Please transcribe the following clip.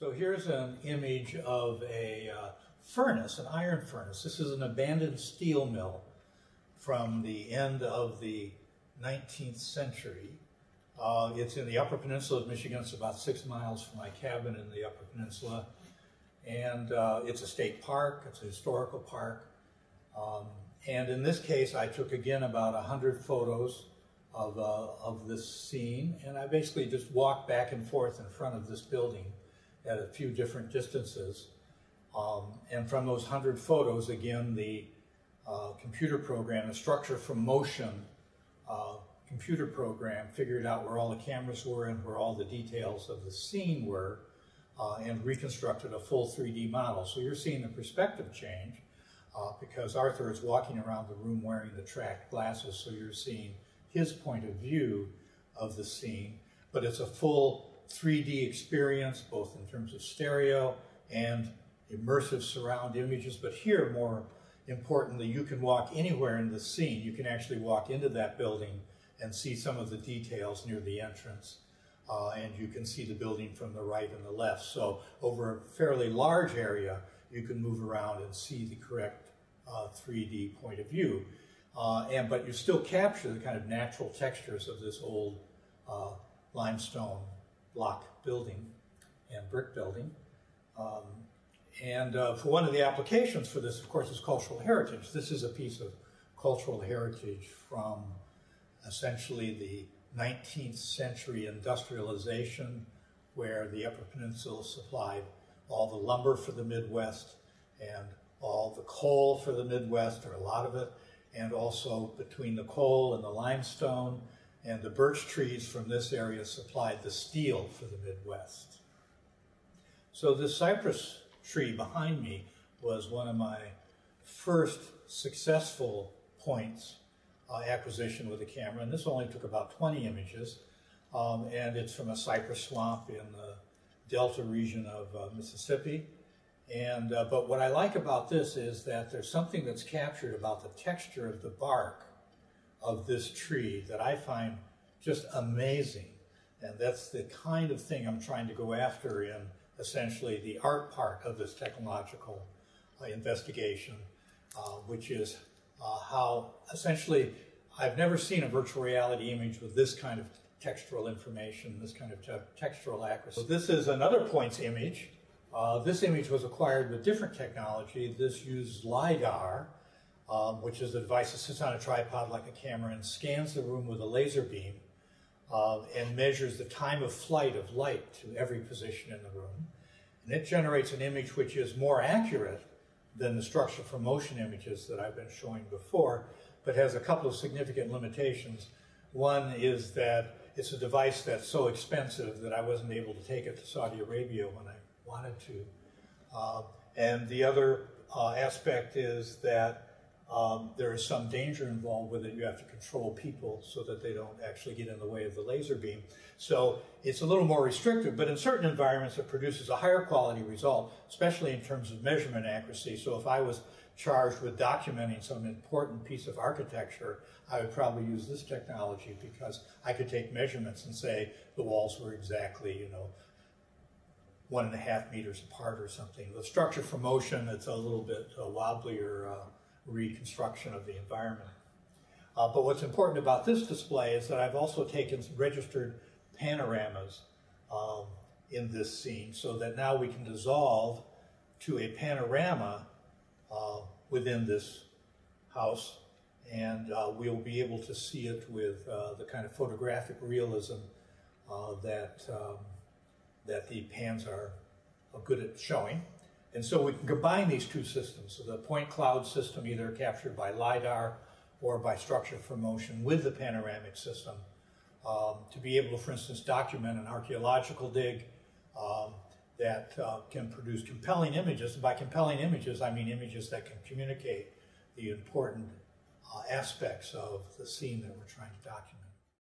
So here's an image of a furnace, an iron furnace. This is an abandoned steel mill from the end of the 19th century. It's in the Upper Peninsula of Michigan. It's about 6 miles from my cabin in the Upper Peninsula. And it's a state park. It's a historical park. And in this case, I took again about 100 photos of this scene. And I basically just walked back and forth in front of this building at a few different distances. And from those 100 photos, again, the computer program, the structure from motion computer program figured out where all the cameras were and where all the details of the scene were, and reconstructed a full 3D model. So you're seeing the perspective change because Arthur is walking around the room wearing the tracked glasses, so you're seeing his point of view of the scene. But it's a full 3D experience, both in terms of stereo and immersive surround images. But here, more importantly, you can walk anywhere in the scene. You can actually walk into that building and see some of the details near the entrance. And you can see the building from the right and the left. So over a fairly large area, you can move around and see the correct 3D point of view. But you still capture the kind of natural textures of this old limestone block building and brick building. For one of the applications for this, of course, is cultural heritage. This is a piece of cultural heritage from essentially the 19th century industrialization, where the Upper Peninsula supplied all the lumber for the Midwest and all the coal for the Midwest, or a lot of it, and also between the coal and the limestone and the birch trees from this area supplied the steel for the Midwest. So this cypress tree behind me was one of my first successful points acquisition with a camera, and this only took about 20 images, and it's from a cypress swamp in the Delta region of Mississippi. But what I like about this is that there's something that's captured about the texture of the bark of this tree that I find just amazing, and that's the kind of thing I'm trying to go after in essentially the art part of this technological investigation, which is how essentially I've never seen a virtual reality image with this kind of textural information, this kind of textural accuracy. So this is another points image. This image was acquired with different technology. This uses LiDAR, which is a device that sits on a tripod like a camera and scans the room with a laser beam and measures the time of flight of light to every position in the room. And it generates an image which is more accurate than the structure from motion images that I've been showing before, but has a couple of significant limitations. One is that it's a device that's so expensive that I wasn't able to take it to Saudi Arabia when I wanted to. And the other aspect is that there is some danger involved with it. You have to control people so that they don't actually get in the way of the laser beam. So it's a little more restrictive, but in certain environments it produces a higher quality result, especially in terms of measurement accuracy. So if I was charged with documenting some important piece of architecture, I would probably use this technology because I could take measurements and say the walls were exactly, 1.5 meters apart or something. The structure from motion, it's a little bit wobblier reconstruction of the environment. But what's important about this display is that I've also taken registered panoramas in this scene, so that now we can dissolve to a panorama within this house, and we'll be able to see it with the kind of photographic realism that the pans are good at showing. And so we can combine these two systems, so the point cloud system either captured by LiDAR or by structure from motion with the panoramic system to be able to, for instance, document an archaeological dig that can produce compelling images. And by compelling images, I mean images that can communicate the important aspects of the scene that we're trying to document.